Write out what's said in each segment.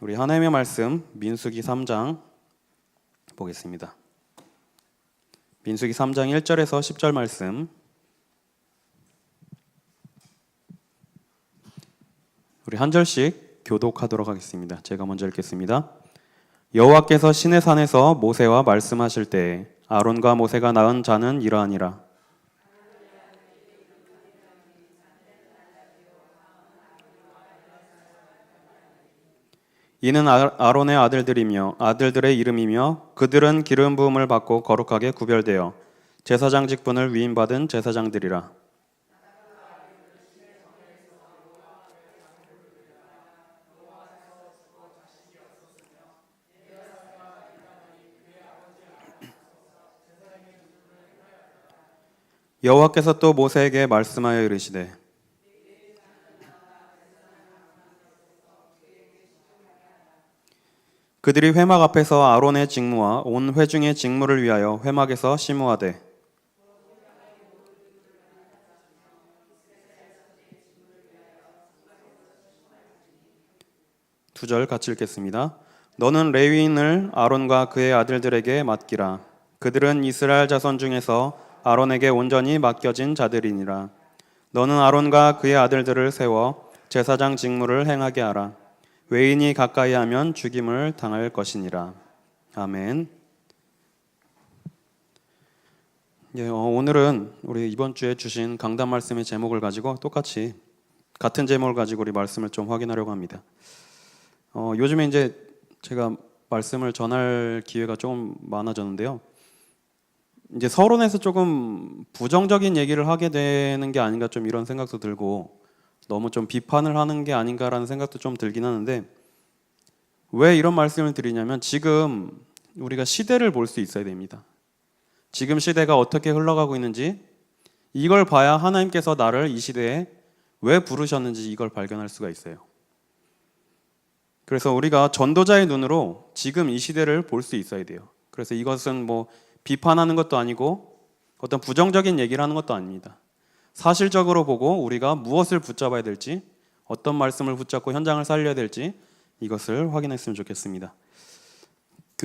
우리 하나님의 말씀 민수기 3장 보겠습니다. 민수기 3장 1절에서 10절 말씀, 우리 한 절씩 교독하도록 하겠습니다. 제가 먼저 읽겠습니다. 여호와께서 시내 산에서 모세와 말씀하실 때 아론과 모세가 낳은 자는 이러하니라. 이는 아론의 아들들이며 아들들의 이름이며 그들은 기름 부음을 받고 거룩하게 구별되어 제사장 직분을 위임받은 제사장들이라. 여호와께서 또 모세에게 말씀하여 이르시되 그들이 회막 앞에서 아론의 직무와 온 회중의 직무를 위하여 회막에서 심우하되. 두 절 같이 읽겠습니다. 너는 레위인을 아론과 그의 아들들에게 맡기라. 그들은 이스라엘 자손 중에서 아론에게 온전히 맡겨진 자들이니라. 너는 아론과 그의 아들들을 세워 제사장 직무를 행하게 하라. 외인이 가까이 하면 죽임을 당할 것이니라. 아멘. 오늘은 우리 이번 주에 주신 강단 말씀의 제목을 가지고 똑같이 같은 제목을 가지고 우리 말씀을 좀 확인하려고 합니다. 요즘에 이제 제가 말씀을 전할 기회가 조금 많아졌는데요. 이제 서론에서 조금 부정적인 얘기를 하게 되는 게 아닌가, 좀 이런 생각도 들고 너무 좀 비판을 하는 게 아닌가라는 생각도 좀 들긴 하는데, 왜 이런 말씀을 드리냐면 지금 우리가 시대를 볼 수 있어야 됩니다. 지금 시대가 어떻게 흘러가고 있는지, 이걸 봐야 하나님께서 나를 이 시대에 왜 부르셨는지 이걸 발견할 수가 있어요. 그래서 우리가 전도자의 눈으로 지금 이 시대를 볼 수 있어야 돼요. 그래서 이것은 뭐 비판하는 것도 아니고 어떤 부정적인 얘기를 하는 것도 아닙니다. 사실적으로 보고 우리가 무엇을 붙잡아야 될지, 어떤 말씀을 붙잡고 현장을 살려야 될지 이것을 확인했으면 좋겠습니다.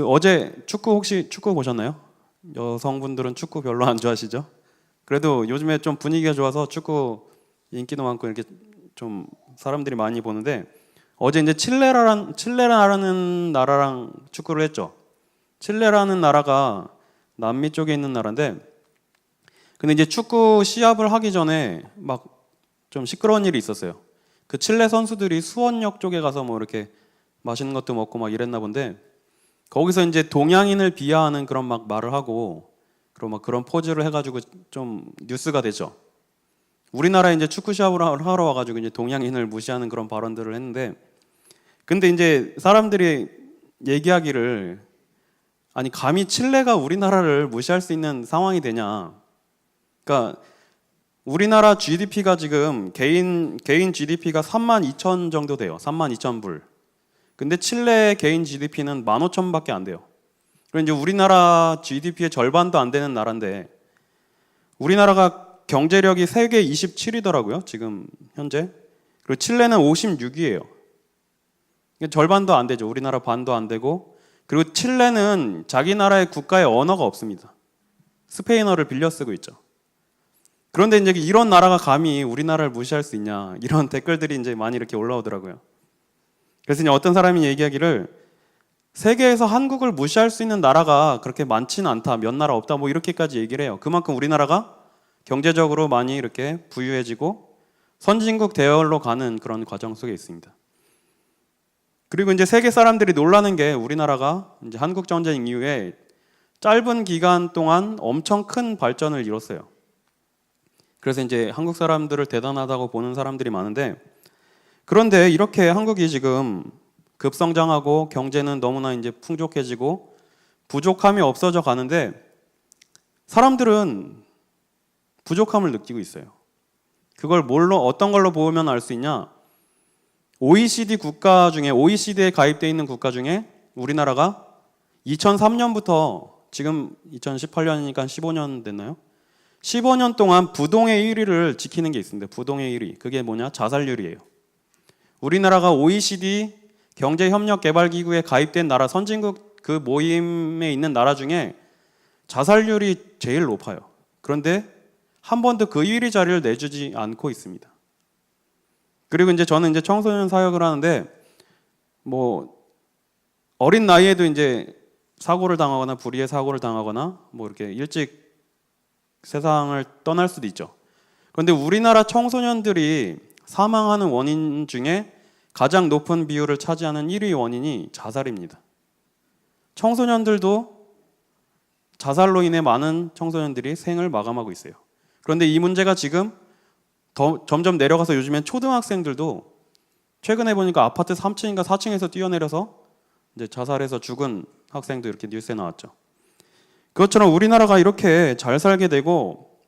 어제 혹시 축구 보셨나요? 여성분들은 축구 별로 안 좋아하시죠? 그래도 요즘에 좀 분위기가 좋아서 축구 인기도 많고 이렇게 좀 사람들이 많이 보는데, 어제 이제 칠레라는 나라랑 축구를 했죠. 칠레라는 나라가 남미 쪽에 있는 나라인데, 근데 이제 축구 시합을 하기 전에 막 좀 시끄러운 일이 있었어요. 그 칠레 선수들이 수원역 쪽에 가서 뭐 이렇게 맛있는 것도 먹고 막 이랬나 본데, 거기서 이제 동양인을 비하하는 그런 막 말을 하고, 그리고 막 그런 포즈를 해가지고 좀 뉴스가 되죠. 우리나라에 이제 축구 시합을 하러 와가지고 이제 동양인을 무시하는 그런 발언들을 했는데, 근데 이제 사람들이 얘기하기를, 아니 감히 칠레가 우리나라를 무시할 수 있는 상황이 되냐. 그러니까 우리나라 GDP가 지금 개인 GDP가 32,000 정도 돼요. 32,000불. 근데 칠레 개인 GDP는 15,000밖에 안 돼요. 그리고 이제 우리나라 GDP의 절반도 안 되는 나라인데, 우리나라가 경제력이 세계 27위더라고요. 지금 현재. 그리고 칠레는 56위예요. 절반도 안 되죠. 우리나라 반도 안 되고. 그리고 칠레는 자기 나라의 국가의 언어가 없습니다. 스페인어를 빌려 쓰고 있죠. 그런데 이제 이런 나라가 감히 우리나라를 무시할 수 있냐, 이런 댓글들이 이제 많이 이렇게 올라오더라고요. 그래서 이제 어떤 사람이 얘기하기를, 세계에서 한국을 무시할 수 있는 나라가 그렇게 많지는 않다, 몇 나라 없다, 뭐 이렇게까지 얘기를 해요. 그만큼 우리나라가 경제적으로 많이 이렇게 부유해지고 선진국 대열로 가는 그런 과정 속에 있습니다. 그리고 이제 세계 사람들이 놀라는 게, 우리나라가 이제 한국 전쟁 이후에 짧은 기간 동안 엄청 큰 발전을 이뤘어요. 그래서 이제 한국 사람들을 대단하다고 보는 사람들이 많은데, 그런데 이렇게 한국이 지금 급성장하고 경제는 너무나 이제 풍족해지고 부족함이 없어져 가는데, 사람들은 부족함을 느끼고 있어요. 그걸 어떤 걸로 보면 알 수 있냐? OECD에 가입되어 있는 국가 중에 우리나라가 2003년부터 지금 2018년이니까 15년 됐나요? 15년 동안 부동의 1위를 지키는 게 있습니다. 부동의 1위. 그게 뭐냐? 자살률이에요. 우리나라가 OECD 경제협력개발기구에 가입된 나라, 선진국 그 모임에 있는 나라 중에 자살률이 제일 높아요. 그런데 한 번도 그 1위 자리를 내주지 않고 있습니다. 그리고 이제 저는 이제 청소년 사역을 하는데 뭐 어린 나이에도 이제 사고를 당하거나 불의의 사고를 당하거나 뭐 이렇게 일찍 세상을 떠날 수도 있죠. 그런데 우리나라 청소년들이 사망하는 원인 중에 가장 높은 비율을 차지하는 1위 원인이 자살입니다. 청소년들도 자살로 인해 많은 청소년들이 생을 마감하고 있어요. 그런데 이 문제가 지금 점점 내려가서 요즘엔 초등학생들도 최근에 보니까 아파트 3층인가 4층에서 뛰어내려서 이제 자살해서 죽은 학생도 이렇게 뉴스에 나왔죠. 그것처럼 우리나라가 이렇게 잘 살게 되고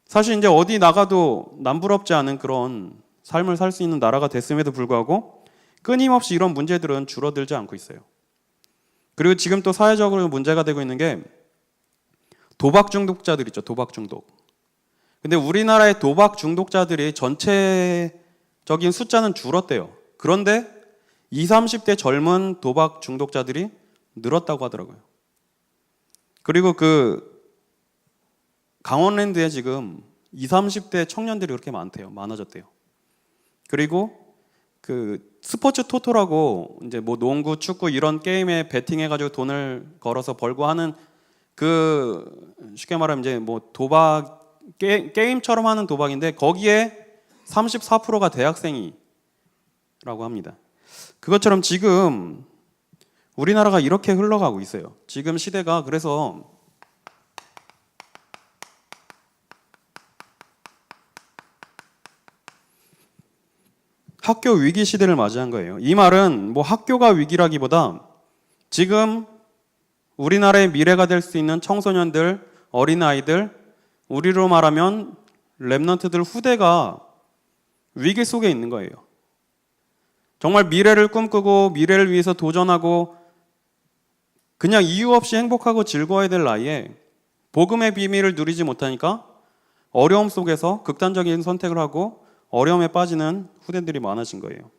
사실 이제 어디 나가도 남부럽지 않은 그런 삶을 살 수 있는 나라가 됐음에도 불구하고 끊임없이 이런 문제들은 줄어들지 않고 있어요. 그리고 지금 또 사회적으로 문제가 되고 있는 게 도박 중독자들 있죠. 도박 중독. 근데 우리나라의 도박 중독자들이 전체적인 숫자는 줄었대요. 그런데 20, 30대 젊은 도박 중독자들이 늘었다고 하더라고요. 그리고 그 강원랜드에 지금 20, 30대 청년들이 그렇게 많대요. 많아졌대요. 그리고 그 스포츠 토토라고 이제 뭐 농구, 축구 이런 게임에 베팅해가지고 돈을 걸어서 벌고 하는 그 쉽게 말하면 이제 뭐 도박 게임처럼 하는 도박인데 거기에 34%가 대학생이라고 합니다. 그것처럼 지금 우리나라가 이렇게 흘러가고 있어요. 지금 시대가 그래서 학교 위기 시대를 맞이한 거예요. 이 말은 뭐 학교가 위기라기보다 지금 우리나라의 미래가 될 수 있는 청소년들, 어린아이들, 우리로 말하면 랩넌트들 후대가 위기 속에 있는 거예요. 정말 미래를 꿈꾸고 미래를 위해서 도전하고 그냥 이유 없이 행복하고 즐거워야 될 나이에 복음의 비밀을 누리지 못하니까 어려움 속에서 극단적인 선택을 하고 어려움에 빠지는 후대들이 많아진 거예요.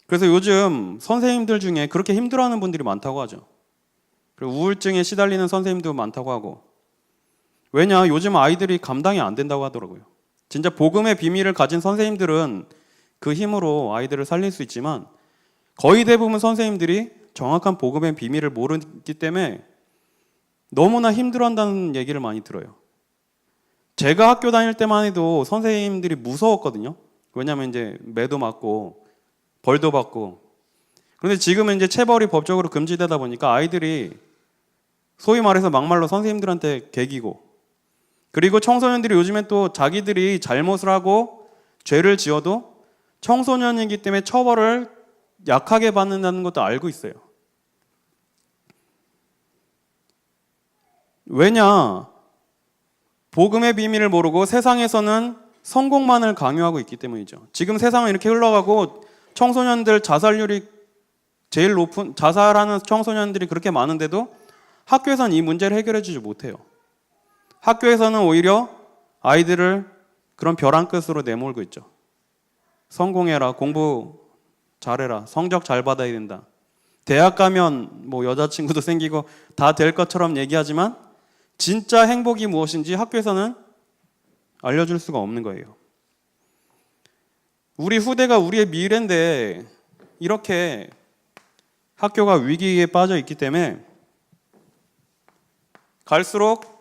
그래서 요즘 선생님들 중에 그렇게 힘들어하는 분들이 많다고 하죠. 그리고 우울증에 시달리는 선생님도 많다고 하고. 왜냐? 요즘 아이들이 감당이 안 된다고 하더라고요. 진짜 복음의 비밀을 가진 선생님들은 그 힘으로 아이들을 살릴 수 있지만 거의 대부분 선생님들이 정확한 복음의 비밀을 모르기 때문에 너무나 힘들어한다는 얘기를 많이 들어요. 제가 학교 다닐 때만 해도 선생님들이 무서웠거든요. 왜냐하면 이제 매도 맞고 벌도 받고. 그런데 지금은 이제 체벌이 법적으로 금지되다 보니까 아이들이 소위 말해서 막말로 선생님들한테 개기고, 그리고 청소년들이 요즘엔 또 자기들이 잘못을 하고 죄를 지어도 청소년이기 때문에 처벌을 약하게 받는다는 것도 알고 있어요. 왜냐? 복음의 비밀을 모르고 세상에서는 성공만을 강요하고 있기 때문이죠. 지금 세상은 이렇게 흘러가고 청소년들 자살률이 제일 높은, 자살하는 청소년들이 그렇게 많은데도 학교에서는 이 문제를 해결해 주지 못해요. 학교에서는 오히려 아이들을 그런 벼랑 끝으로 내몰고 있죠. 성공해라, 공부 잘해라, 성적 잘 받아야 된다. 대학 가면 뭐 여자친구도 생기고 다 될 것처럼 얘기하지만 진짜 행복이 무엇인지 학교에서는 알려줄 수가 없는 거예요. 우리 후대가 우리의 미래인데 이렇게 학교가 위기에 빠져 있기 때문에 갈수록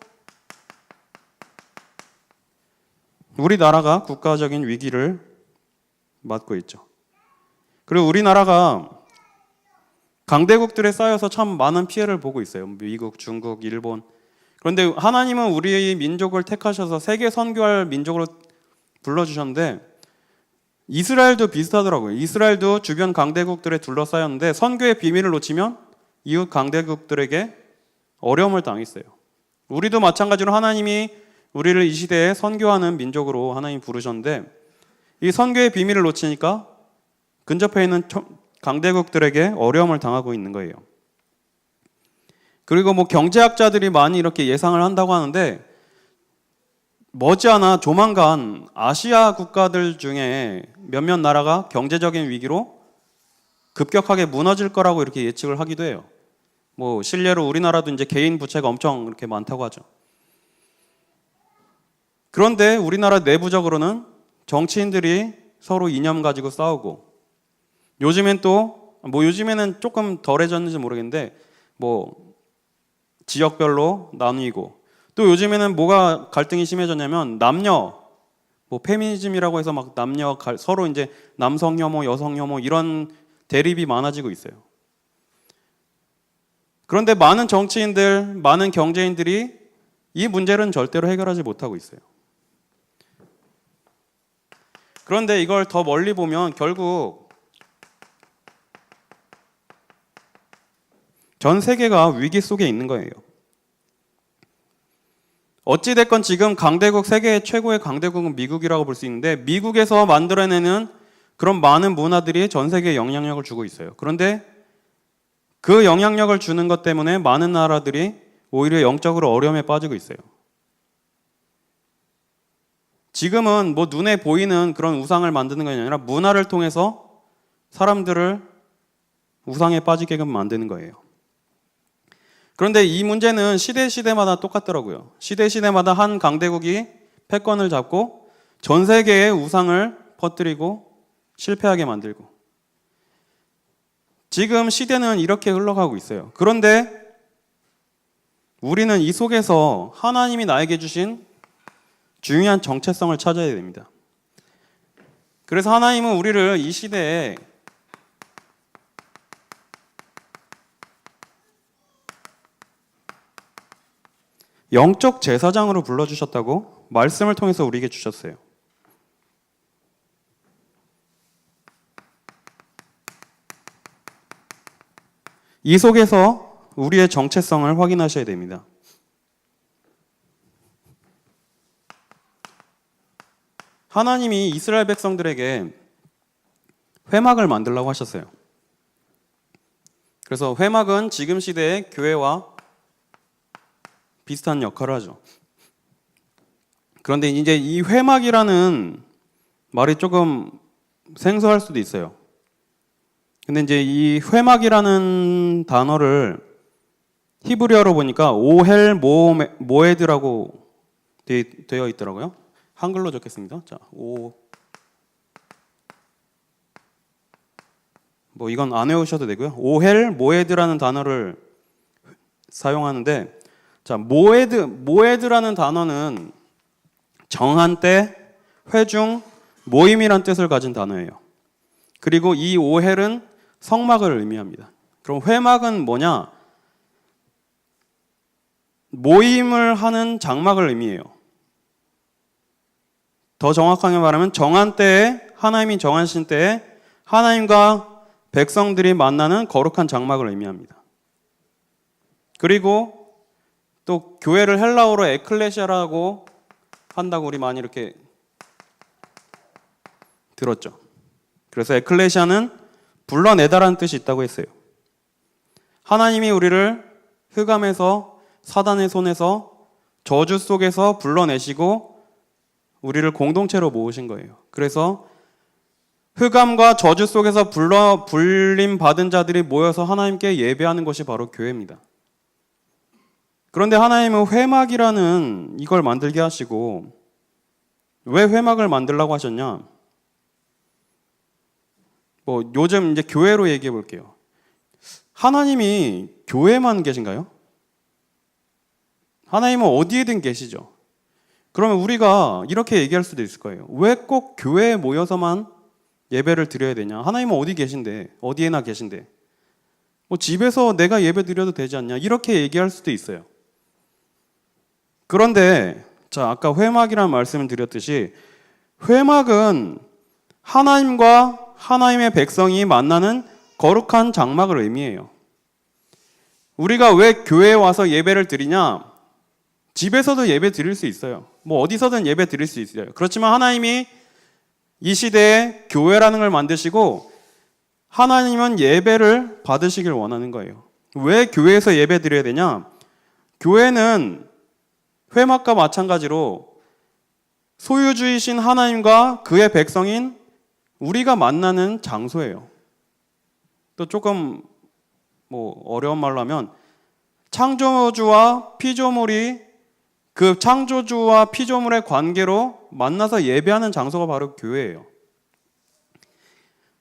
우리나라가 국가적인 위기를 맞고 있죠. 그리고 우리나라가 강대국들에 쌓여서 참 많은 피해를 보고 있어요. 미국, 중국, 일본. 그런데 하나님은 우리의 민족을 택하셔서 세계 선교할 민족으로 불러주셨는데 이스라엘도 비슷하더라고요. 이스라엘도 주변 강대국들에 둘러싸였는데 선교의 비밀을 놓치면 이웃 강대국들에게 어려움을 당했어요. 우리도 마찬가지로 하나님이 우리를 이 시대에 선교하는 민족으로 하나님 부르셨는데 이 선교의 비밀을 놓치니까 근접해 있는 강대국들에게 어려움을 당하고 있는 거예요. 그리고 뭐 경제학자들이 많이 이렇게 예상을 한다고 하는데 머지않아 조만간 아시아 국가들 중에 몇몇 나라가 경제적인 위기로 급격하게 무너질 거라고 이렇게 예측을 하기도 해요. 뭐 실례로 우리나라도 이제 개인 부채가 엄청 이렇게 많다고 하죠. 그런데 우리나라 내부적으로는 정치인들이 서로 이념 가지고 싸우고, 요즘엔 또 뭐 요즘에는 조금 덜해졌는지 모르겠는데 뭐 지역별로 나뉘고, 또 요즘에는 뭐가 갈등이 심해졌냐면 남녀 뭐 페미니즘이라고 해서 막 서로 이제 남성 혐오, 여성 혐오 이런 대립이 많아지고 있어요. 그런데 많은 정치인들, 많은 경제인들이 이 문제는 절대로 해결하지 못하고 있어요. 그런데 이걸 더 멀리 보면 결국 전 세계가 위기 속에 있는 거예요. 어찌됐건 지금 강대국, 세계 최고의 강대국은 미국이라고 볼 수 있는데, 미국에서 만들어내는 그런 많은 문화들이 전 세계에 영향력을 주고 있어요. 그런데 그 영향력을 주는 것 때문에 많은 나라들이 오히려 영적으로 어려움에 빠지고 있어요. 지금은 뭐 눈에 보이는 그런 우상을 만드는 것이 아니라 문화를 통해서 사람들을 우상에 빠지게끔 만드는 거예요. 그런데 이 문제는 시대마다 똑같더라고요. 시대마다 한 강대국이 패권을 잡고 전 세계에 우상을 퍼뜨리고 실패하게 만들고, 지금 시대는 이렇게 흘러가고 있어요. 그런데 우리는 이 속에서 하나님이 나에게 주신 중요한 정체성을 찾아야 됩니다. 그래서 하나님은 우리를 이 시대에 영적 제사장으로 불러주셨다고 말씀을 통해서 우리에게 주셨어요. 이 속에서 우리의 정체성을 확인하셔야 됩니다. 하나님이 이스라엘 백성들에게 회막을 만들라고 하셨어요. 그래서 회막은 지금 시대의 교회와 비슷한 역할을 하죠. 그런데 이제 이 회막이라는 말이 조금 생소할 수도 있어요. 근데 이제 이 회막이라는 단어를 히브리어로 보니까 오헬 모에드라고 되어 있더라고요. 한글로 적겠습니다. 자, 뭐 이건 안 외우셔도 되고요. 오헬 모에드라는 단어를 사용하는데, 자, 모에드라는 단어는 정한 때, 회중, 모임이란 뜻을 가진 단어예요. 그리고 이 오헬은 성막을 의미합니다. 그럼 회막은 뭐냐? 모임을 하는 장막을 의미해요. 더 정확하게 말하면 정한 때에, 하나님이 정하신 때에 하나님과 백성들이 만나는 거룩한 장막을 의미합니다. 그리고 또 교회를 헬라어로 에클레시아라고 한다고 우리 많이 이렇게 들었죠. 그래서 에클레시아는 불러내다라는 뜻이 있다고 했어요. 하나님이 우리를 흑암에서, 사단의 손에서, 저주 속에서 불러내시고 우리를 공동체로 모으신 거예요. 그래서 흑암과 저주 속에서 불림 받은 자들이 모여서 하나님께 예배하는 것이 바로 교회입니다. 그런데 하나님은 회막이라는 이걸 만들게 하시고, 왜 회막을 만들라고 하셨냐? 뭐 요즘 이제 교회로 얘기해 볼게요. 하나님이 교회만 계신가요? 하나님은 어디에든 계시죠. 그러면 우리가 이렇게 얘기할 수도 있을 거예요. 왜 꼭 교회에 모여서만 예배를 드려야 되냐? 하나님은 어디 계신데, 어디에나 계신데, 뭐 집에서 내가 예배 드려도 되지 않냐? 이렇게 얘기할 수도 있어요. 그런데 자, 아까 회막이라는 말씀을 드렸듯이 회막은 하나님과 하나님의 백성이 만나는 거룩한 장막을 의미해요. 우리가 왜 교회에 와서 예배를 드리냐? 집에서도 예배 드릴 수 있어요. 뭐 어디서든 예배 드릴 수 있어요. 그렇지만 하나님이 이 시대에 교회라는 걸 만드시고 하나님은 예배를 받으시길 원하는 거예요. 왜 교회에서 예배 드려야 되냐? 교회는 회막과 마찬가지로 소유주이신 하나님과 그의 백성인 우리가 만나는 장소예요. 또 조금 뭐 어려운 말로 하면 창조주와 피조물이 그 창조주와 피조물의 관계로 만나서 예배하는 장소가 바로 교회예요.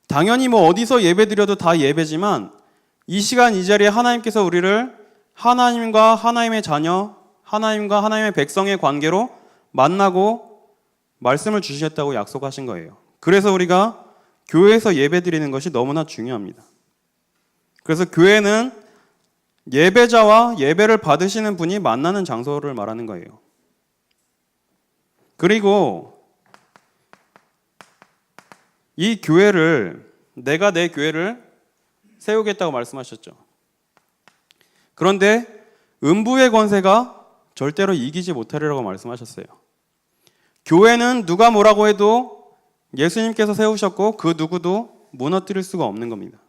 당연히 뭐 어디서 예배 드려도 다 예배지만 이 시간 이 자리에 하나님께서 우리를 하나님과 하나님의 자녀, 하나님과 하나님의 백성의 관계로 만나고 말씀을 주시겠다고 약속하신 거예요. 그래서 우리가 교회에서 예배 드리는 것이 너무나 중요합니다. 그래서 교회는 예배자와 예배를 받으시는 분이 만나는 장소를 말하는 거예요. 그리고 이 교회를 내가 내 교회를 세우겠다고 말씀하셨죠. 그런데 음부의 권세가 절대로 이기지 못하리라고 말씀하셨어요. 교회는 누가 뭐라고 해도 예수님께서 세우셨고 그 누구도 무너뜨릴 수가 없는 겁니다.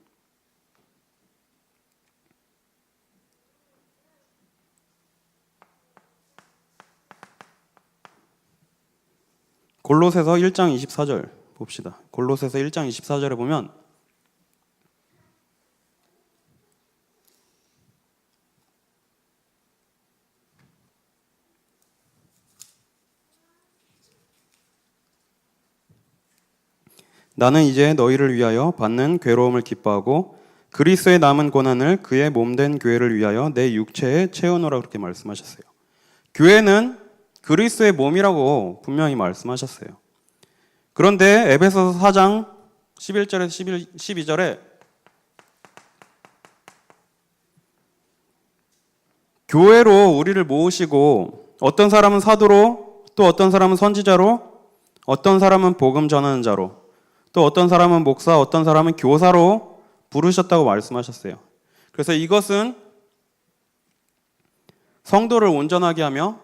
골로새서 1장 24절 봅시다. 골로새서 1장 24절에 보면 나는 이제 너희를 위하여 받는 괴로움을 기뻐하고 그리스도의 남은 고난을 그의 몸된 교회를 위하여 내 육체에 채우노라 그렇게 말씀하셨어요. 교회는 그리스도의 몸이라고 분명히 말씀하셨어요. 그런데 에베소서 4장 11절에서 12절에 교회로 우리를 모으시고 어떤 사람은 사도로 또 어떤 사람은 선지자로 어떤 사람은 복음 전하는 자로 또 어떤 사람은 목사 어떤 사람은 교사로 부르셨다고 말씀하셨어요. 그래서 이것은 성도를 온전하게 하며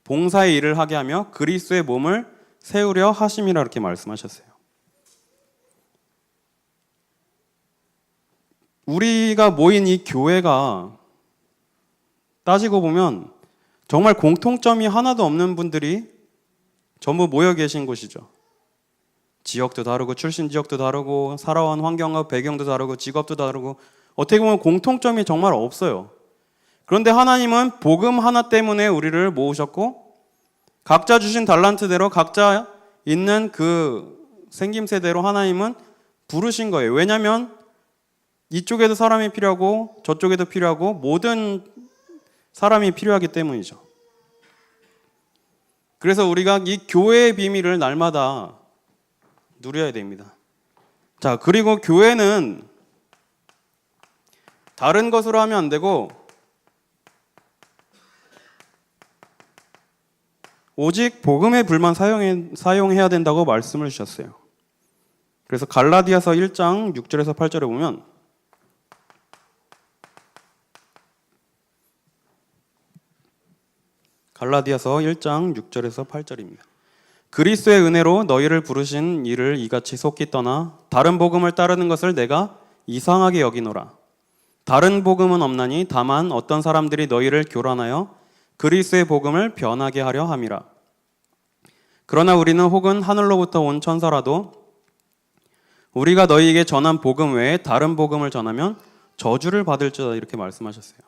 봉사의 일을 하게 하며 그리스도의 몸을 세우려 하심이라 이렇게 말씀하셨어요. 우리가 모인 이 교회가 따지고 보면 정말 공통점이 하나도 없는 분들이 전부 모여 계신 곳이죠. 지역도 다르고 출신 지역도 다르고 살아온 환경과 배경도 다르고 직업도 다르고 어떻게 보면 공통점이 정말 없어요. 그런데 하나님은 복음 하나 때문에 우리를 모으셨고 각자 주신 달란트대로 각자 있는 그 생김새대로 하나님은 부르신 거예요. 왜냐하면 이쪽에도 사람이 필요하고 저쪽에도 필요하고 모든 사람이 필요하기 때문이죠. 그래서 우리가 이 교회의 비밀을 날마다 누려야 됩니다. 자, 그리고 교회는 다른 것으로 하면 안 되고 오직 복음의 불만 사용해야 된다고 말씀을 주셨어요. 그래서 갈라디아서 1장 6절에서 8절에 보면 갈라디아서 1장 6절에서 8절입니다. 그리스도의 은혜로 너희를 부르신 이를 이같이 속히 떠나 다른 복음을 따르는 것을 내가 이상하게 여기노라. 다른 복음은 없나니 다만 어떤 사람들이 너희를 교란하여 그리스도의 복음을 변하게 하려 함이라. 그러나 우리는 혹은 하늘로부터 온 천사라도 우리가 너희에게 전한 복음 외에 다른 복음을 전하면 저주를 받을지어다 이렇게 말씀하셨어요.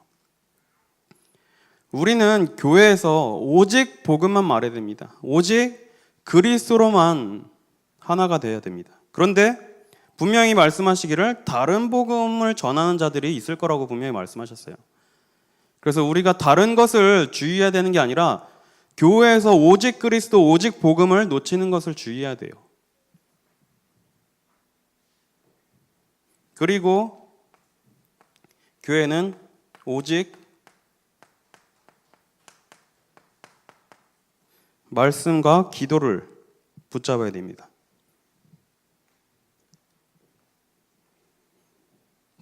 우리는 교회에서 오직 복음만 말해야 됩니다. 오직 그리스도로만 하나가 되어야 됩니다. 그런데 분명히 말씀하시기를 다른 복음을 전하는 자들이 있을 거라고 분명히 말씀하셨어요. 그래서 우리가 다른 것을 주의해야 되는 게 아니라 교회에서 오직 그리스도, 오직 복음을 놓치는 것을 주의해야 돼요. 그리고 교회는 오직 말씀과 기도를 붙잡아야 됩니다.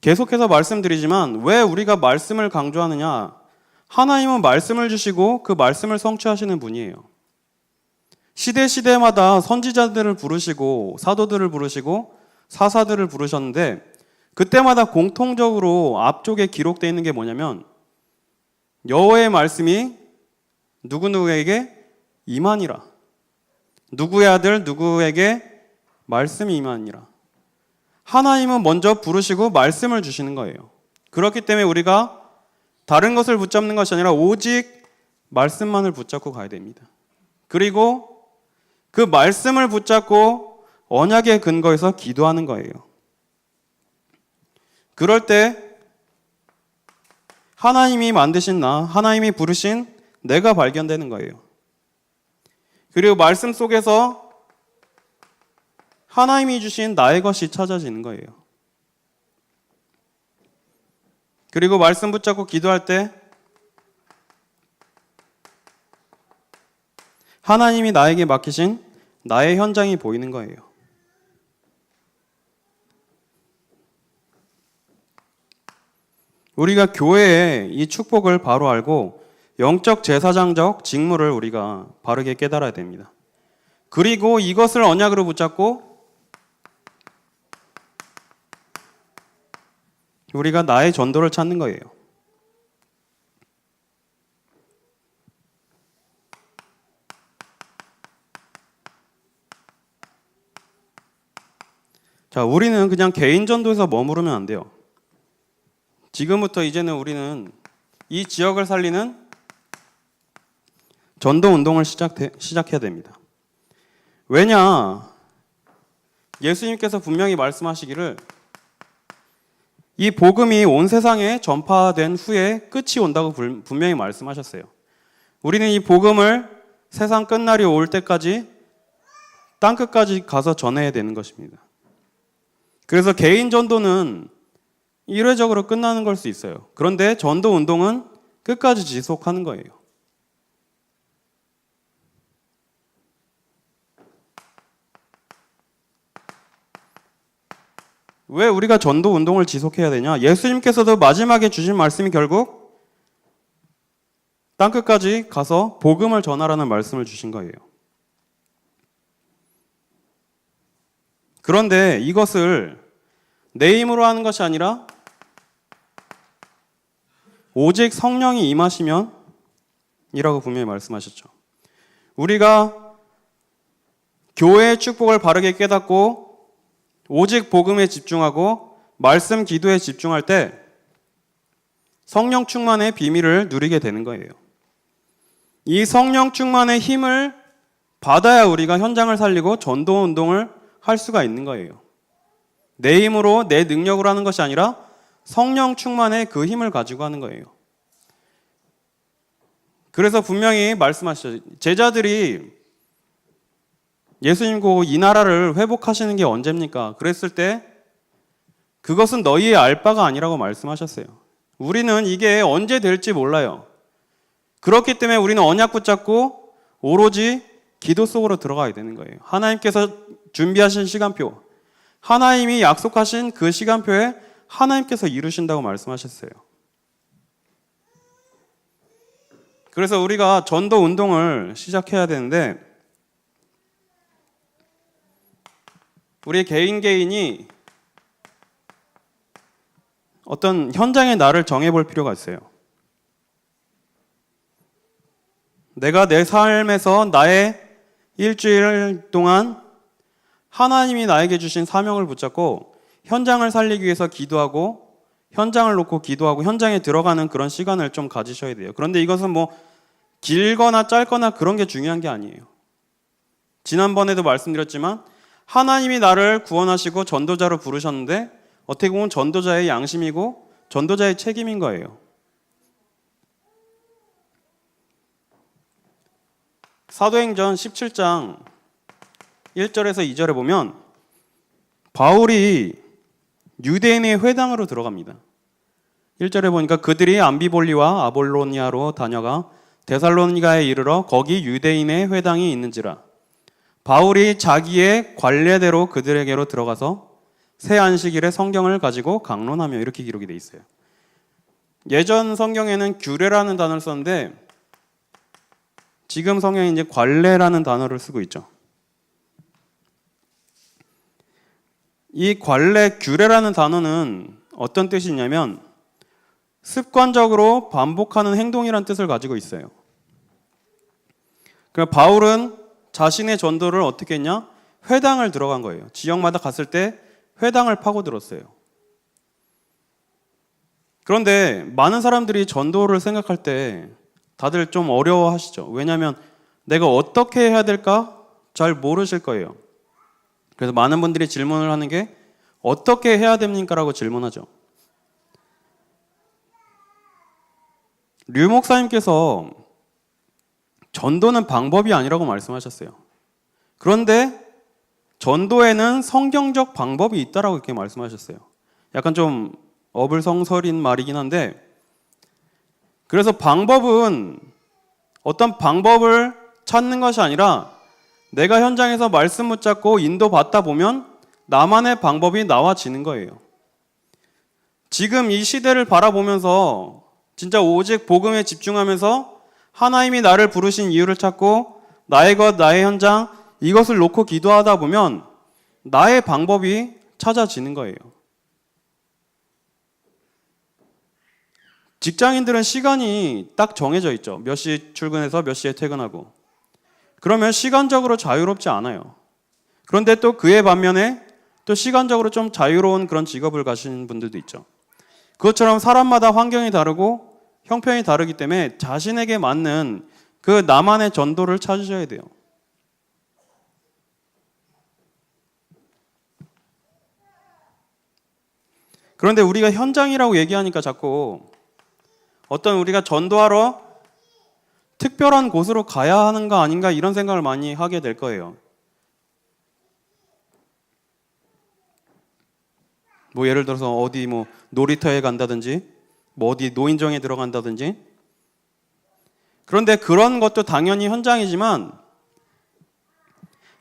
계속해서 말씀드리지만 왜 우리가 말씀을 강조하느냐? 하나님은 말씀을 주시고 그 말씀을 성취하시는 분이에요. 시대마다 선지자들을 부르시고 사도들을 부르시고 사사들을 부르셨는데 그때마다 공통적으로 앞쪽에 기록되어 있는 게 뭐냐면 여호와의 말씀이 누구에게 임하니라. 누구의 아들 누구에게 말씀이 임하니라. 하나님은 먼저 부르시고 말씀을 주시는 거예요. 그렇기 때문에 우리가 다른 것을 붙잡는 것이 아니라 오직 말씀만을 붙잡고 가야 됩니다. 그리고 그 말씀을 붙잡고 언약의 근거에서 기도하는 거예요. 그럴 때 하나님이 만드신 나, 하나님이 부르신 내가 발견되는 거예요. 그리고 말씀 속에서 하나님이 주신 나의 것이 찾아지는 거예요. 그리고 말씀 붙잡고 기도할 때 하나님이 나에게 맡기신 나의 현장이 보이는 거예요. 우리가 교회의 이 축복을 바로 알고 영적 제사장적 직무를 우리가 바르게 깨달아야 됩니다. 그리고 이것을 언약으로 붙잡고 우리가 나의 전도를 찾는 거예요. 자, 우리는 그냥 개인 전도에서 머무르면 안 돼요. 지금부터 이제는 우리는 이 지역을 살리는 전도 운동을 시작해야 됩니다. 왜냐? 예수님께서 분명히 말씀하시기를 이 복음이 온 세상에 전파된 후에 끝이 온다고 분명히 말씀하셨어요. 우리는 이 복음을 세상 끝날이 올 때까지 땅끝까지 가서 전해야 되는 것입니다. 그래서 개인 전도는 일회적으로 끝나는 걸 수 있어요. 그런데 전도 운동은 끝까지 지속하는 거예요. 왜 우리가 전도 운동을 지속해야 되냐? 예수님께서도 마지막에 주신 말씀이 결국 땅끝까지 가서 복음을 전하라는 말씀을 주신 거예요. 그런데 이것을 내 힘으로 하는 것이 아니라 오직 성령이 임하시면 이라고 분명히 말씀하셨죠. 우리가 교회의 축복을 바르게 깨닫고 오직 복음에 집중하고 말씀 기도에 집중할 때 성령 충만의 비밀을 누리게 되는 거예요. 이 성령 충만의 힘을 받아야 우리가 현장을 살리고 전도 운동을 할 수가 있는 거예요. 내 힘으로 내 능력으로 하는 것이 아니라 성령 충만의 그 힘을 가지고 하는 거예요. 그래서 분명히 말씀하시죠. 제자들이 예수님 보고 이 나라를 회복하시는 게 언제입니까? 그랬을 때 그것은 너희의 알 바가 아니라고 말씀하셨어요. 우리는 이게 언제 될지 몰라요. 그렇기 때문에 우리는 언약 붙잡고 오로지 기도 속으로 들어가야 되는 거예요. 하나님께서 준비하신 시간표, 하나님이 약속하신 그 시간표에 하나님께서 이루신다고 말씀하셨어요. 그래서 우리가 전도 운동을 시작해야 되는데 우리 개인이 어떤 현장의 날을 정해볼 필요가 있어요. 내가 내 삶에서 나의 일주일 동안 하나님이 나에게 주신 사명을 붙잡고 현장을 살리기 위해서 기도하고 현장을 놓고 기도하고 현장에 들어가는 그런 시간을 좀 가지셔야 돼요. 그런데 이것은 뭐 길거나 짧거나 그런 게 중요한 게 아니에요. 지난번에도 말씀드렸지만 하나님이 나를 구원하시고 전도자로 부르셨는데 어떻게 보면 전도자의 양심이고 전도자의 책임인 거예요. 사도행전 17장 1절에서 2절에 보면 바울이 유대인의 회당으로 들어갑니다. 1절에 보니까 그들이 암비볼리와 아볼로니아로 다녀가 데살로니가에 이르러 거기 유대인의 회당이 있는지라 바울이 자기의 관례대로 그들에게로 들어가서 새 안식일에 성경을 가지고 강론하며 이렇게 기록이 돼 있어요. 예전 성경에는 규례라는 단어를 썼는데 지금 성경에 이제 관례라는 단어를 쓰고 있죠. 이 관례, 규례라는 단어는 어떤 뜻이 있냐면 습관적으로 반복하는 행동이라는 뜻을 가지고 있어요. 그러니까 바울은 자신의 전도를 어떻게 했냐? 회당을 들어간 거예요. 지역마다 갔을 때 회당을 파고들었어요. 그런데 많은 사람들이 전도를 생각할 때 다들 좀 어려워하시죠. 왜냐하면 내가 어떻게 해야 될까 잘 모르실 거예요. 그래서 많은 분들이 질문을 하는 게 어떻게 해야 됩니까? 라고 질문하죠. 류 목사님께서 전도는 방법이 아니라고 말씀하셨어요. 그런데 전도에는 성경적 방법이 있다라고 이렇게 말씀하셨어요. 약간 좀 어불성설인 말이긴 한데, 그래서 방법은 어떤 방법을 찾는 것이 아니라 내가 현장에서 말씀 붙잡고 인도받다 보면 나만의 방법이 나와지는 거예요. 지금 이 시대를 바라보면서 진짜 오직 복음에 집중하면서 하나님이 나를 부르신 이유를 찾고 나의 것, 나의 현장 이것을 놓고 기도하다 보면 나의 방법이 찾아지는 거예요. 직장인들은 시간이 딱 정해져 있죠. 몇 시 출근해서 몇 시에 퇴근하고. 그러면 시간적으로 자유롭지 않아요. 그런데 또 그에 반면에 또 시간적으로 좀 자유로운 그런 직업을 가신 분들도 있죠. 그것처럼 사람마다 환경이 다르고 형편이 다르기 때문에 자신에게 맞는 그 나만의 전도를 찾으셔야 돼요. 그런데 우리가 현장이라고 얘기하니까 자꾸 어떤 우리가 전도하러 특별한 곳으로 가야 하는 거 아닌가 이런 생각을 많이 하게 될 거예요. 뭐 예를 들어서 어디 뭐 놀이터에 간다든지 뭐 어디 노인정에 들어간다든지. 그런데 그런 것도 당연히 현장이지만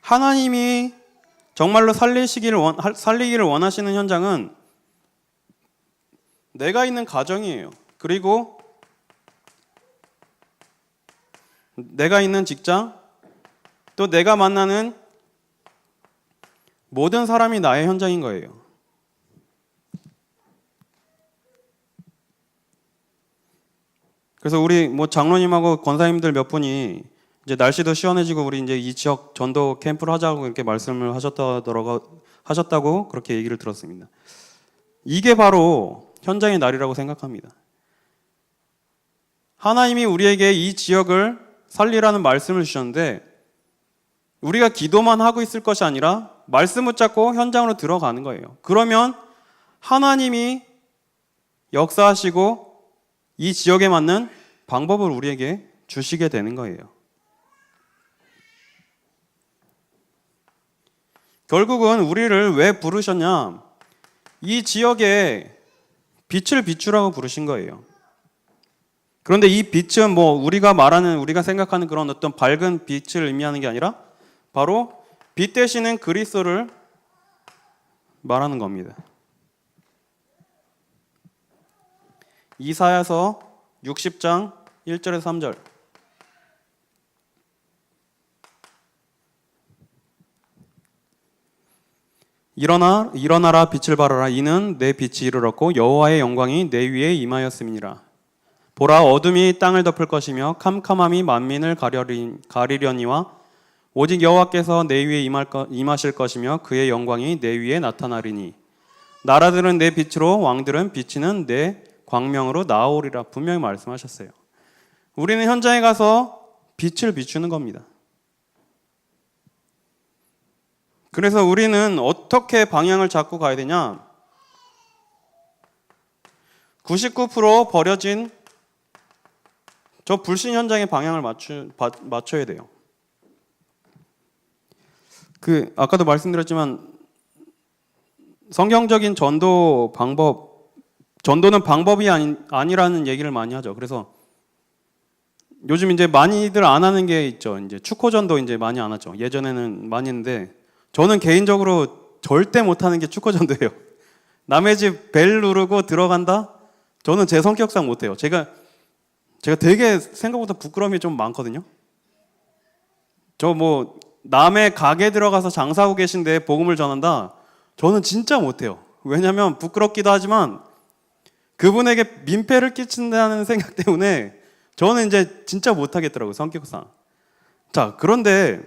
하나님이 정말로 살리기를 원하시는 현장은 내가 있는 가정이에요. 그리고 내가 있는 직장, 또 내가 만나는 모든 사람이 나의 현장인 거예요. 그래서 우리 뭐 장로님하고 권사님들 몇 분이 이제 날씨도 시원해지고 우리 이제 이 지역 전도 캠프를 하자고 이렇게 말씀을 하셨다고 그렇게 얘기를 들었습니다. 이게 바로 현장의 날이라고 생각합니다. 하나님이 우리에게 이 지역을 살리라는 말씀을 주셨는데 우리가 기도만 하고 있을 것이 아니라 말씀 붙잡고 현장으로 들어가는 거예요. 그러면 하나님이 역사하시고 이 지역에 맞는 방법을 우리에게 주시게 되는 거예요. 결국은 우리를 왜 부르셨냐? 이 지역에 빛을 비추라고 부르신 거예요. 그런데 이 빛은 뭐 우리가 생각하는 그런 어떤 밝은 빛을 의미하는 게 아니라 바로 빛 되시는 그리스도를 말하는 겁니다. 이사야서 60장 1절에서 3절. 일어나라 빛을 발하라. 이는 내 빛이 이르렀고 여호와의 영광이 내 위에 임하였음이니라. 보라, 어둠이 땅을 덮을 것이며 캄캄함이 만민을 가리려니와 오직 여호와께서 내 위에 임하실 것이며 그의 영광이 내 위에 나타나리니 나라들은 내 빛으로 왕들은 비치는 내 광명으로 나아오리라. 분명히 말씀하셨어요. 우리는 현장에 가서 빛을 비추는 겁니다. 그래서 우리는 어떻게 방향을 잡고 가야 되냐? 99% 버려진 저 불신 현장의 방향을 맞춰야 돼요. 아까도 말씀드렸지만 성경적인 전도 방법, 전도는 방법이 아니라는 얘기를 많이 하죠. 그래서 요즘 이제 많이들 안 하는 게 있죠. 이제 축호전도 이제 많이 안 하죠. 예전에는 많이 했는데 저는 개인적으로 절대 못 하는 게 축호전도예요. 남의 집 벨 누르고 들어간다? 저는 제 성격상 못 해요. 제가 되게 생각보다 부끄러움이 좀 많거든요. 저 뭐 남의 가게 들어가서 장사하고 계신데 복음을 전한다? 저는 진짜 못해요. 왜냐하면 부끄럽기도 하지만 그분에게 민폐를 끼친다는 생각 때문에 저는 이제 진짜 못하겠더라고요, 성격상. 자, 그런데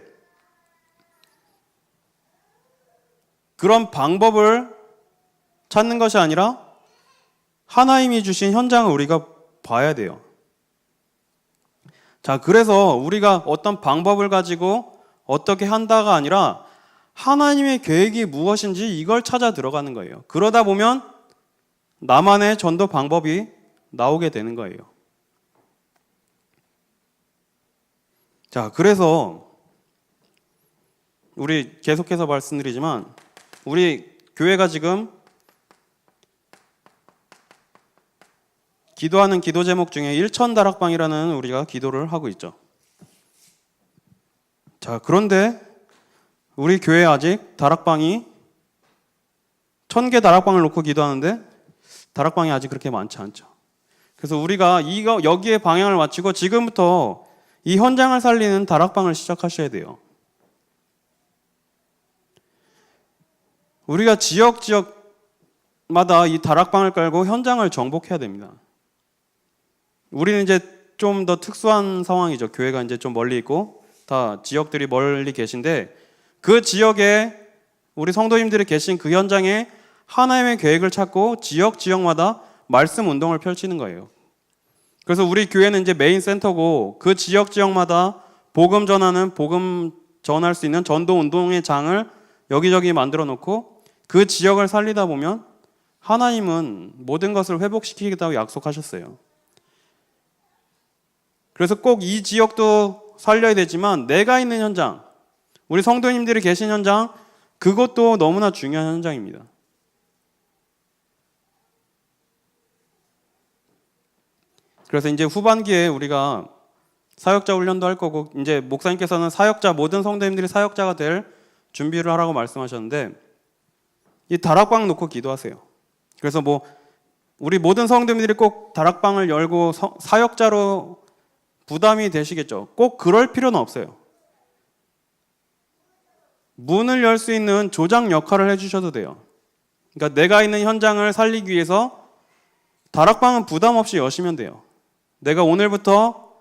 그런 방법을 찾는 것이 아니라 하나님이 주신 현장을 우리가 봐야 돼요. 자, 그래서 우리가 어떤 방법을 가지고 어떻게 한다가 아니라 하나님의 계획이 무엇인지 이걸 찾아 들어가는 거예요. 그러다 보면 나만의 전도 방법이 나오게 되는 거예요. 자, 그래서 우리 계속해서 말씀드리지만 우리 교회가 지금 기도하는 기도 제목 중에 일천다락방이라는 우리가 기도를 하고 있죠. 자, 그런데 우리 교회에 아직 다락방이 1000개 다락방을 놓고 기도하는데 다락방이 아직 그렇게 많지 않죠. 그래서 우리가 여기에 방향을 맞추고 지금부터 이 현장을 살리는 다락방을 시작하셔야 돼요. 우리가 지역마다 이 다락방을 깔고 현장을 정복해야 됩니다. 우리는 이제 좀 더 특수한 상황이죠. 교회가 이제 좀 멀리 있고 다 지역들이 멀리 계신데 그 지역에 우리 성도님들이 계신 그 현장에 하나님의 계획을 찾고 지역마다 말씀 운동을 펼치는 거예요. 그래서 우리 교회는 이제 메인 센터고 그 지역마다 복음 전할 수 있는 전도 운동의 장을 여기저기 만들어 놓고 그 지역을 살리다 보면 하나님은 모든 것을 회복시키겠다고 약속하셨어요. 그래서 꼭 이 지역도 살려야 되지만 내가 있는 현장, 우리 성도님들이 계신 현장, 그것도 너무나 중요한 현장입니다. 그래서 이제 후반기에 우리가 사역자 훈련도 할 거고 이제 목사님께서는 모든 성도님들이 사역자가 될 준비를 하라고 말씀하셨는데 이 다락방 놓고 기도하세요. 그래서 우리 모든 성도님들이 꼭 다락방을 열고 사역자로 부담이 되시겠죠. 꼭 그럴 필요는 없어요. 문을 열 수 있는 조장 역할을 해주셔도 돼요. 그러니까 내가 있는 현장을 살리기 위해서 다락방은 부담 없이 여시면 돼요. 내가 오늘부터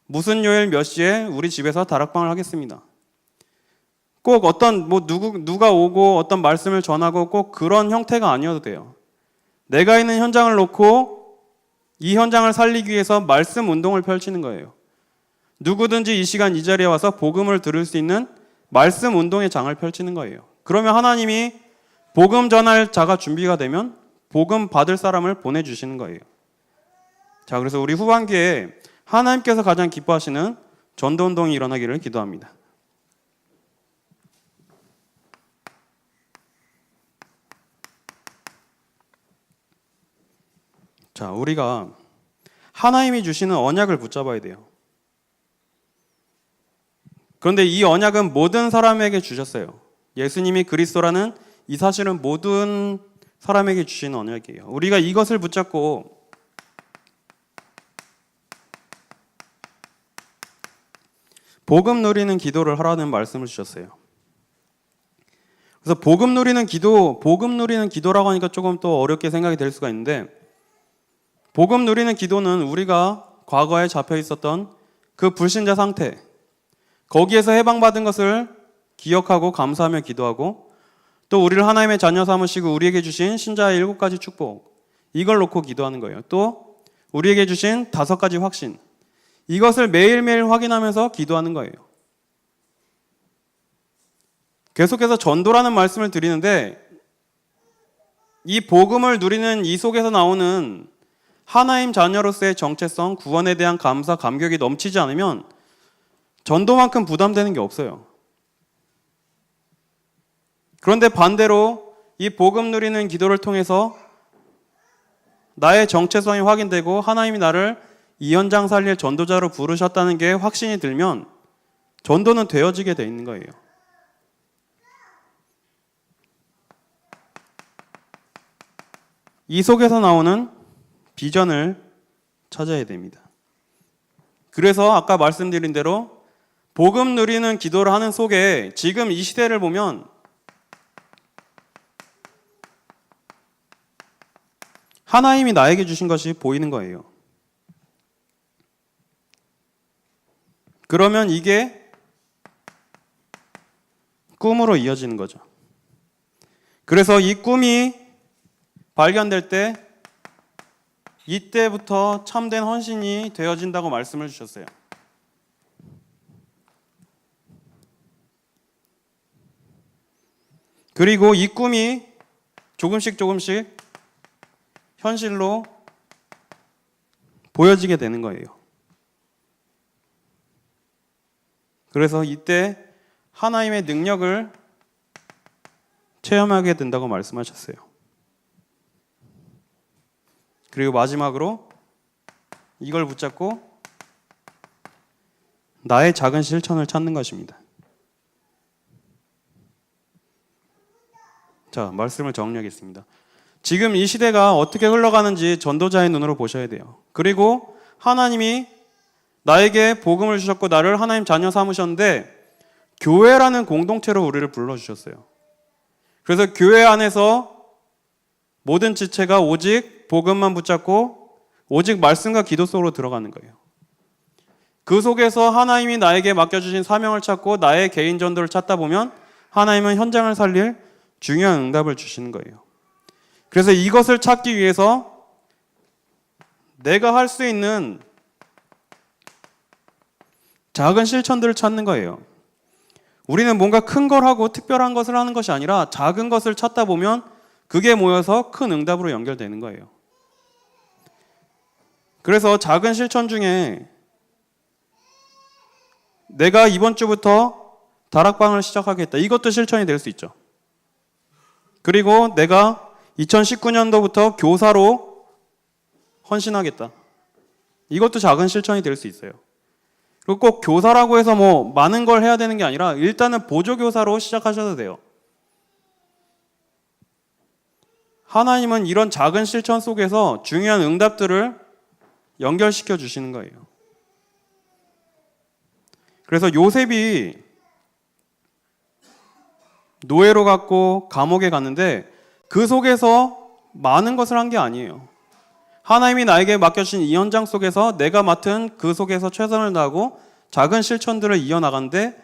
무슨 요일 몇 시에 우리 집에서 다락방을 하겠습니다. 꼭 누가 오고 어떤 말씀을 전하고 꼭 그런 형태가 아니어도 돼요. 내가 있는 현장을 놓고 이 현장을 살리기 위해서 말씀 운동을 펼치는 거예요. 누구든지 이 시간 이 자리에 와서 복음을 들을 수 있는 말씀 운동의 장을 펼치는 거예요. 그러면 하나님이 복음 전할 자가 준비가 되면 복음 받을 사람을 보내주시는 거예요. 자, 그래서 우리 후반기에 하나님께서 가장 기뻐하시는 전도운동이 일어나기를 기도합니다. 자, 우리가 하나님이 주시는 언약을 붙잡아야 돼요. 그런데 이 언약은 모든 사람에게 주셨어요. 예수님이 그리스도라는 이 사실은 모든 사람에게 주신 언약이에요. 우리가 이것을 붙잡고 복음 누리는 기도를 하라는 말씀을 주셨어요. 그래서 복음 누리는 기도라고 하니까 조금 또 어렵게 생각이 될 수가 있는데 복음 누리는 기도는 우리가 과거에 잡혀 있었던 그 불신자 상태, 거기에서 해방받은 것을 기억하고 감사하며 기도하고 또 우리를 하나님의 자녀 삼으시고 우리에게 주신 신자의 7가지 축복, 이걸 놓고 기도하는 거예요. 또 우리에게 주신 5가지 확신, 이것을 매일매일 확인하면서 기도하는 거예요. 계속해서 전도라는 말씀을 드리는데 이 복음을 누리는 이 속에서 나오는 하나님 자녀로서의 정체성, 구원에 대한 감사, 감격이 넘치지 않으면 전도만큼 부담되는 게 없어요. 그런데 반대로 이 복음 누리는 기도를 통해서 나의 정체성이 확인되고 하나님이 나를 이 현장 살릴 전도자로 부르셨다는 게 확신이 들면 전도는 되어지게 돼 있는 거예요. 이 속에서 나오는 비전을 찾아야 됩니다. 그래서 아까 말씀드린 대로 복음 누리는 기도를 하는 속에 지금 이 시대를 보면 하나님이 나에게 주신 것이 보이는 거예요. 그러면 이게 꿈으로 이어지는 거죠. 그래서 이 꿈이 발견될 때 이때부터 참된 헌신이 되어진다고 말씀을 주셨어요. 그리고 이 꿈이 조금씩 현실로 보여지게 되는 거예요. 그래서 이때 하나님의 능력을 체험하게 된다고 말씀하셨어요. 그리고 마지막으로 이걸 붙잡고 나의 작은 실천을 찾는 것입니다. 자, 말씀을 정리하겠습니다. 지금 이 시대가 어떻게 흘러가는지 전도자의 눈으로 보셔야 돼요. 그리고 하나님이 나에게 복음을 주셨고 나를 하나님 자녀 삼으셨는데 교회라는 공동체로 우리를 불러주셨어요. 그래서 교회 안에서 모든 지체가 오직 복음만 붙잡고 오직 말씀과 기도 속으로 들어가는 거예요. 그 속에서 하나님이 나에게 맡겨주신 사명을 찾고 나의 개인 전도를 찾다 보면 하나님은 현장을 살릴 중요한 응답을 주시는 거예요. 그래서 이것을 찾기 위해서 내가 할 수 있는 작은 실천들을 찾는 거예요. 우리는 뭔가 큰 걸 하고 특별한 것을 하는 것이 아니라 작은 것을 찾다 보면 그게 모여서 큰 응답으로 연결되는 거예요. 그래서 작은 실천 중에 내가 이번 주부터 다락방을 시작하겠다. 이것도 실천이 될 수 있죠. 그리고 내가 2019년도부터 교사로 헌신하겠다. 이것도 작은 실천이 될 수 있어요. 그리고 꼭 교사라고 해서 뭐 많은 걸 해야 되는 게 아니라 일단은 보조교사로 시작하셔도 돼요. 하나님은 이런 작은 실천 속에서 중요한 응답들을 연결시켜 주시는 거예요. 그래서 요셉이 노예로 갔고 감옥에 갔는데 그 속에서 많은 것을 한 게 아니에요. 하나님이 나에게 맡겨주신 이 현장 속에서 내가 맡은 그 속에서 최선을 다하고 작은 실천들을 이어나간데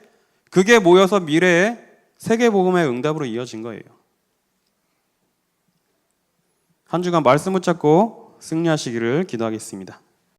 그게 모여서 미래의 세계복음의 응답으로 이어진 거예요. 한 주간 말씀 붙잡고 승리하시기를 기도하겠습니다.